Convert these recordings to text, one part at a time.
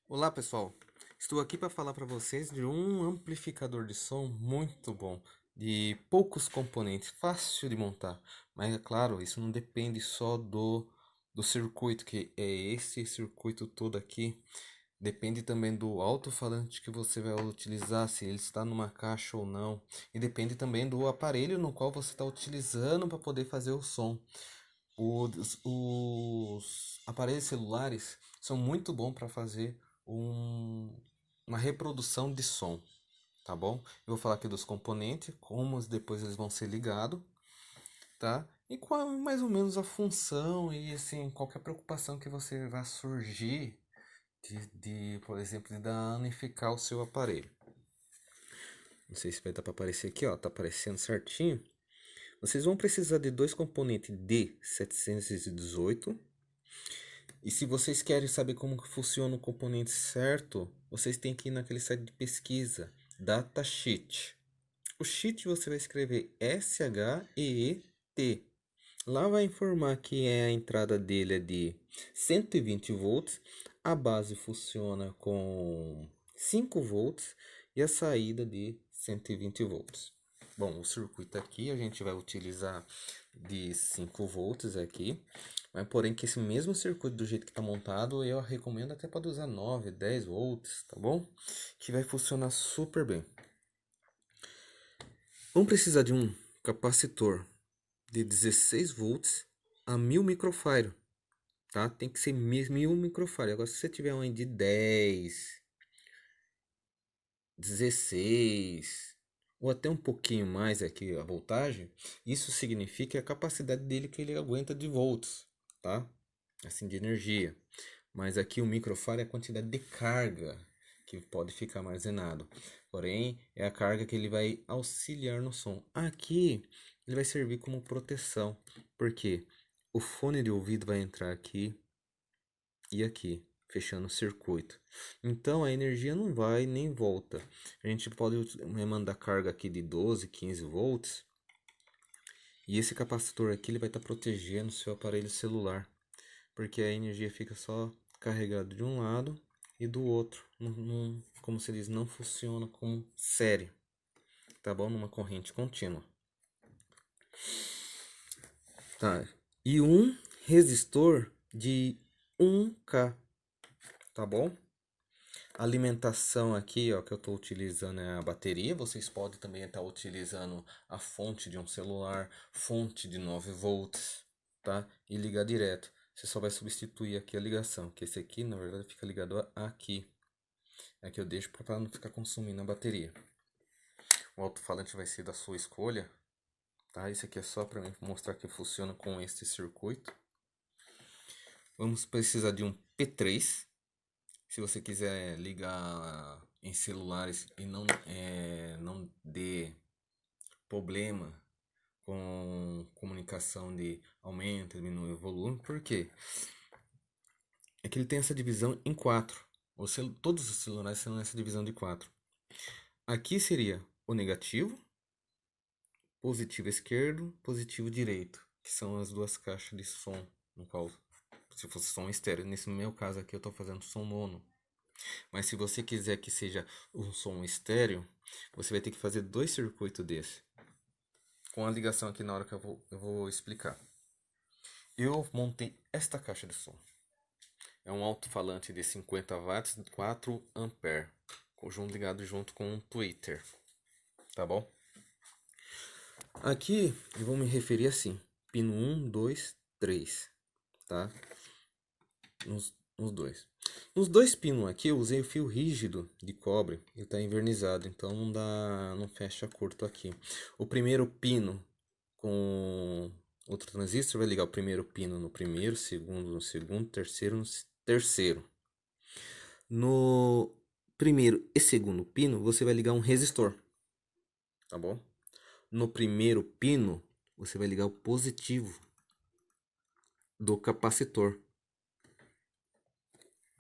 Olá pessoal, estou aqui para falar para vocês de um amplificador de som muito bom, de poucos componentes, fácil de montar. Mas é claro, isso não depende só do circuito, que é esse circuito todo aqui. Depende também do alto-falante que você vai utilizar, se ele está numa caixa ou não. E depende também do aparelho no qual você está utilizando para poder fazer o som. Os aparelhos celulares são muito bons para fazer uma reprodução de som, tá bom? Eu vou falar aqui dos componentes, como depois eles vão ser ligados, tá? E qual é mais ou menos a função e assim, qualquer preocupação que você vai surgir por exemplo, de danificar o seu aparelho. Não sei se vai dar para aparecer aqui, ó, tá aparecendo certinho. Vocês vão precisar de dois componentes D718. E se vocês querem saber como que funciona o componente certo, vocês têm que ir naquele site de pesquisa, Datasheet. O sheet você vai escrever SHEET. Lá vai informar que a entrada dele é de 120 volts, a base funciona com 5 volts e a saída de 120 volts. Bom, o circuito aqui a gente vai utilizar de 5 volts aqui, mas porém que esse mesmo circuito do jeito que está montado, eu recomendo até para usar 9, 10 volts, tá bom? Que vai funcionar super bem. Vamos precisar de um capacitor de 16 volts a 1000 microfarad, tá? Tem que ser 1000 microfarad. Agora, se você tiver um de 10, 16 ou até um pouquinho mais aqui a voltagem, isso significa a capacidade dele que ele aguenta de volts, tá? Assim, de energia. Mas aqui o microfarad é a quantidade de carga que pode ficar armazenado. Porém, é a carga que ele vai auxiliar no som. Aqui ele vai servir como proteção, porque o fone de ouvido vai entrar aqui e aqui, fechando o circuito. Então a energia não vai nem volta. A gente pode mandar carga aqui de 12, 15 volts. E esse capacitor aqui ele vai estar protegendo o seu aparelho celular, porque a energia fica só carregada de um lado e do outro. Como se diz, não funciona como série, tá bom? Numa corrente contínua. Tá. E um resistor de 1K, tá bom? A alimentação aqui, ó, que eu estou utilizando é a bateria. Vocês podem também estar utilizando a fonte de um celular, fonte de 9 volts, tá? E ligar direto. Você só vai substituir aqui a ligação, que esse aqui, na verdade, fica ligado aqui. Aqui eu deixo para não ficar consumindo a bateria. O alto-falante vai ser da sua escolha, tá? Esse aqui é só para mostrar que funciona com este circuito. Vamos precisar de um P3. Se você quiser ligar em celulares e não dê problema com comunicação de aumento, diminui o volume, por quê? É que ele tem essa divisão em quatro. Todos os celulares têm essa divisão de quatro. Aqui seria o negativo, positivo esquerdo, positivo direito, que são as duas caixas de som, no qual, se fosse som estéreo, nesse meu caso aqui eu estou fazendo som mono. Mas se você quiser que seja um som estéreo, você vai ter que fazer dois circuitos desse. Com a ligação aqui na hora que eu vou explicar. Eu montei esta caixa de som. É um alto-falante de 50 watts, 4 ampere, ligado junto com um tweeter, tá bom? Aqui eu vou me referir assim, pino 1, 2, 3, tá? Nos dois. Nos dois pinos aqui eu usei o fio rígido de cobre, ele está envernizado, então não fecha curto aqui. O primeiro pino com outro transistor vai ligar o primeiro pino no primeiro, segundo no segundo, terceiro no terceiro. No primeiro e segundo pino você vai ligar um resistor, tá bom? No primeiro pino você vai ligar o positivo do capacitor.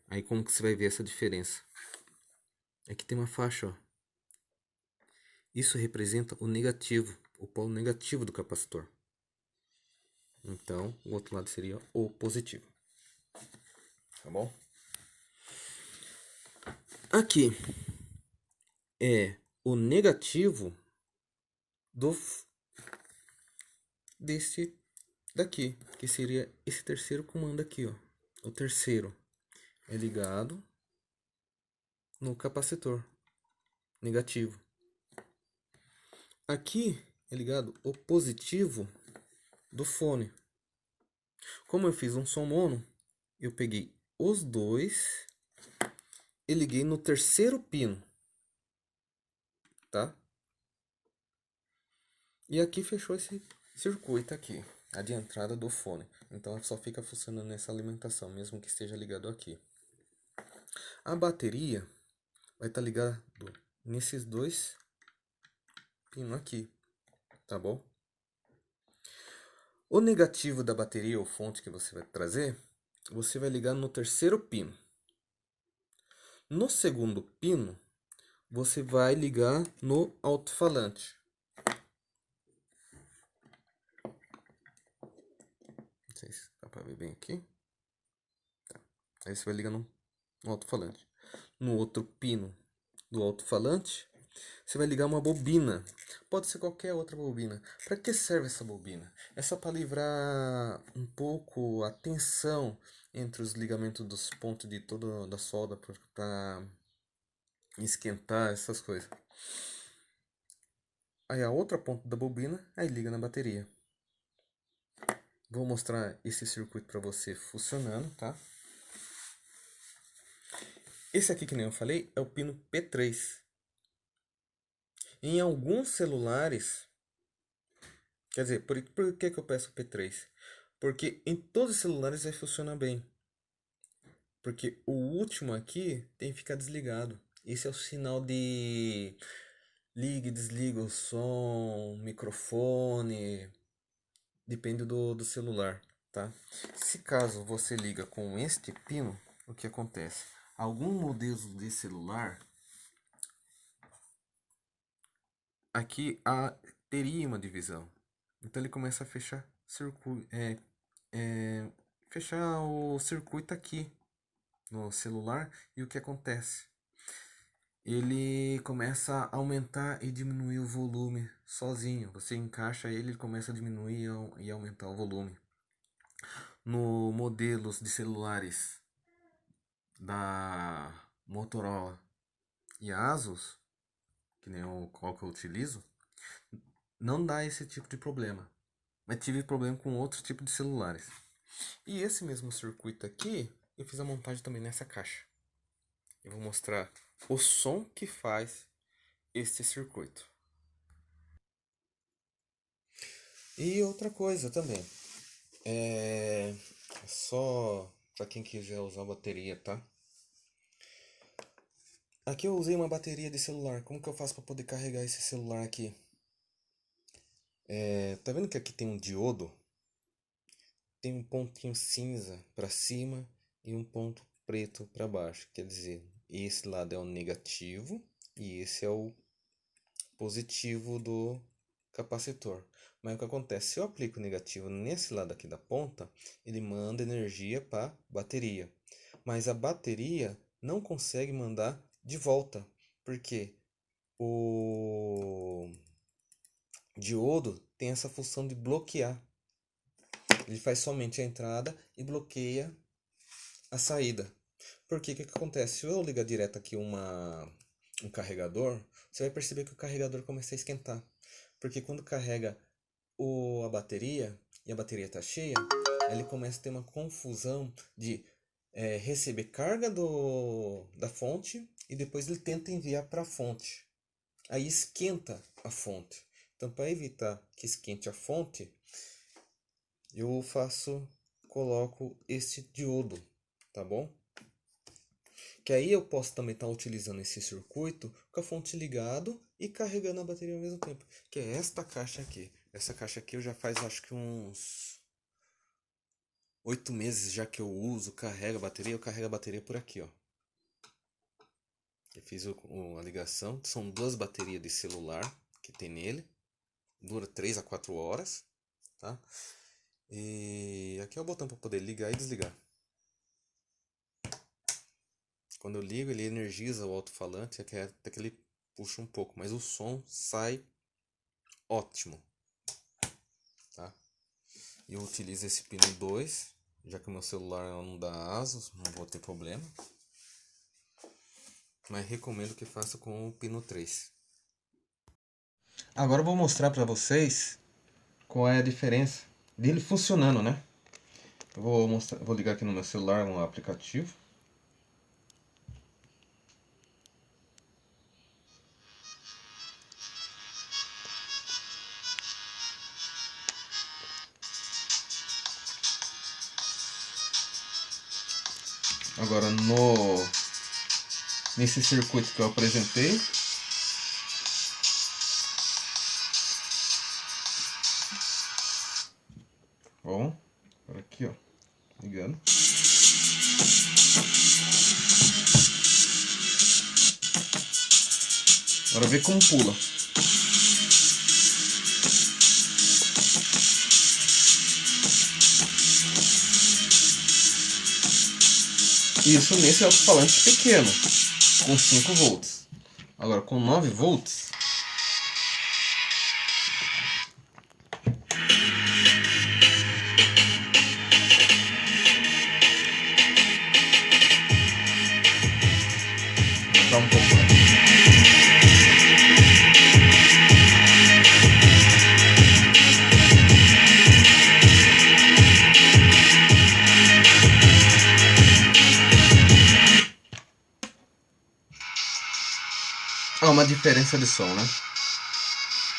Aí como que você vai ver essa diferença? Aqui tem uma faixa, ó. Isso representa o negativo, o polo negativo do capacitor. Então, o outro lado seria o positivo. Tá bom? Aqui é o negativo do desse daqui, que seria esse terceiro comando aqui, ó. O terceiro é ligado no capacitor negativo. Aqui é ligado o positivo do fone. Como eu fiz um som mono, eu peguei os dois e liguei no terceiro pino, tá? E aqui fechou esse circuito aqui, a de entrada do fone. Então só fica funcionando nessa alimentação, mesmo que esteja ligado aqui. A bateria vai estar ligada nesses dois pinos aqui, tá bom? O negativo da bateria, ou fonte que você vai trazer, você vai ligar no terceiro pino. No segundo pino, você vai ligar no alto-falante. Não sei se dá para ver bem aqui. Tá. Aí você vai ligar no alto-falante. No outro pino do alto-falante, você vai ligar uma bobina. Pode ser qualquer outra bobina. Para que serve essa bobina? É só para livrar um pouco a tensão entre os ligamentos dos pontos de toda da solda para esquentar essas coisas. Aí a outra ponta da bobina, aí liga na bateria. Vou mostrar esse circuito para você funcionando, tá? Esse aqui, que nem eu falei, é o pino P3. Em alguns celulares, quer dizer, por que eu peço P3? Porque em todos os celulares vai funcionar bem. Porque o último aqui tem que ficar desligado. Esse é o sinal de liga e desliga o som, microfone, depende do celular, tá? Se caso você liga com este pino, o que acontece? Algum modelo de celular aqui teria uma divisão. Então ele começa a fechar fechar o circuito aqui no celular, e o que acontece? Ele começa a aumentar e diminuir o volume sozinho. Você encaixa ele, ele começa a diminuir e aumentar o volume. No modelos de celulares da Motorola e Asus, que nem o qual que eu utilizo, não dá esse tipo de problema. Mas tive problema com outros tipos de celulares. E esse mesmo circuito aqui, eu fiz a montagem também nessa caixa. Eu vou mostrar o som que faz este circuito. E outra coisa também, é só para quem quiser usar bateria, tá? Aqui eu usei uma bateria de celular. Como que eu faço para poder carregar esse celular aqui? Tá vendo que aqui tem um diodo? Tem um pontinho cinza para cima e um ponto preto para baixo. Quer dizer, esse lado é o negativo e esse é o positivo do capacitor. Mas o que acontece? Se eu aplico o negativo nesse lado aqui da ponta, ele manda energia para a bateria. Mas a bateria não consegue mandar de volta, porque o diodo tem essa função de bloquear. Ele faz somente a entrada e bloqueia a saída. Porque o que acontece? Se eu ligar direto aqui um carregador, você vai perceber que o carregador começa a esquentar. Porque quando carrega a bateria e a bateria está cheia, ele começa a ter uma confusão de receber carga da fonte e depois ele tenta enviar para a fonte. Aí esquenta a fonte. Então, para evitar que esquente a fonte, eu coloco este diodo, tá bom? Que aí eu posso também estar utilizando esse circuito com a fonte ligado e carregando a bateria ao mesmo tempo. Que é esta caixa aqui. Essa caixa aqui eu já faz acho que uns 8 meses já que eu uso, carrego a bateria. Eu carrego a bateria por aqui, ó. Eu fiz a ligação. São duas baterias de celular que tem nele. Dura 3 a 4 horas, tá? E aqui é o botão para poder ligar e desligar. Quando eu ligo, ele energiza o alto-falante, até que ele puxa um pouco, mas o som sai ótimo, tá? Eu utilizo esse pino 2, já que o meu celular não dá ASUS, não vou ter problema. Mas recomendo que faça com o pino 3. Agora eu vou mostrar para vocês qual é a diferença dele funcionando, né? Eu vou ligar aqui no meu celular um aplicativo. Agora nesse circuito que eu apresentei, bom, agora aqui ó, ligando. Agora vê como pula. Isso nesse alto-falante pequeno, com 5 volts. Agora com 9 volts, vou dar um pouco, né? Há uma diferença de som, né?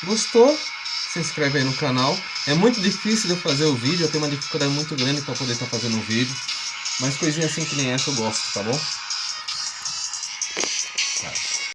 Gostou? Se inscreve aí no canal. É muito difícil de eu fazer o vídeo, eu tenho uma dificuldade muito grande para poder estar fazendo o vídeo. Mas coisinha assim que nem essa eu gosto, tá bom?